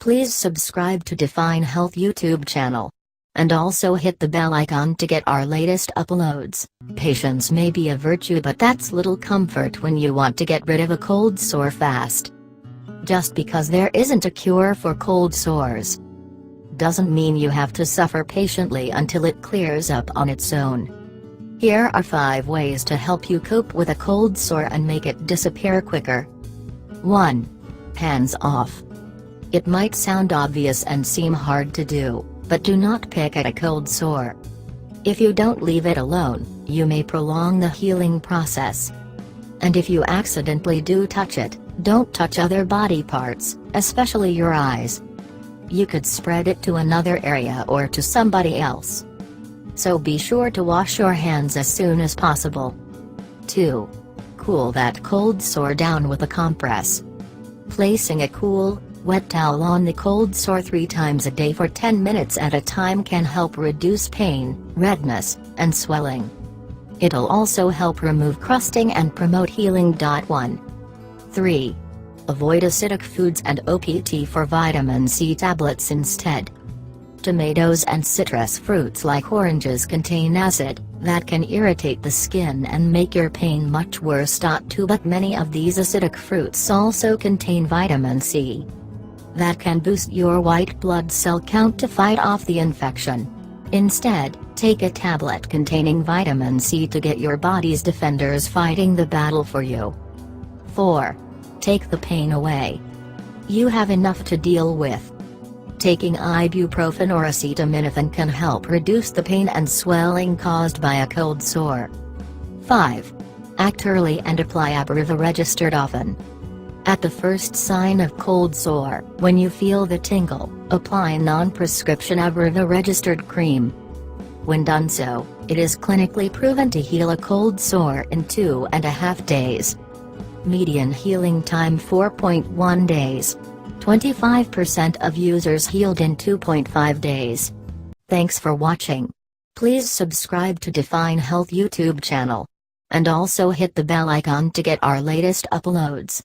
Please subscribe to Define Health YouTube channel. And also hit the bell icon to get our latest uploads. Patience may be a virtue, but that's little comfort when you want to get rid of a cold sore fast. Just because there isn't a cure for cold sores doesn't mean you have to suffer patiently until it clears up on its own. Here are 5 ways to help you cope with a cold sore and make it disappear quicker. 1. Hands off. It might sound obvious and seem hard to do, but do not pick at a cold sore. If you don't leave it alone, you may prolong the healing process. And if you accidentally do touch it, don't touch other body parts, especially your eyes. You could spread it to another area or to somebody else. So be sure to wash your hands as soon as possible. 2. Cool that cold sore down with a compress. Placing a cool, wet towel on the cold sore 3 times a day for 10 minutes at a time can help reduce pain, redness, and swelling. It'll also help remove crusting and promote healing. 1. 3. Avoid acidic foods and opt for vitamin C tablets instead. Tomatoes and citrus fruits like oranges contain acid that can irritate the skin and make your pain much worse. 2. But many of these acidic fruits also contain vitamin C that can boost your white blood cell count to fight off the infection. Instead, take a tablet containing vitamin C to get your body's defenders fighting the battle for you. 4. Take the pain away. You have enough to deal with. Taking ibuprofen or acetaminophen can help reduce the pain and swelling caused by a cold sore. 5. Act early and apply Abriva registered often. At the first sign of cold sore, when you feel the tingle, apply non-prescription Abriva registered cream. When done so, it is clinically proven to heal a cold sore in 2.5 days. Median healing time 4.1 days. 25% of users healed in 2.5 days. Thanks for watching. Please subscribe to Define Health YouTube channel. And also hit the bell icon to get our latest uploads.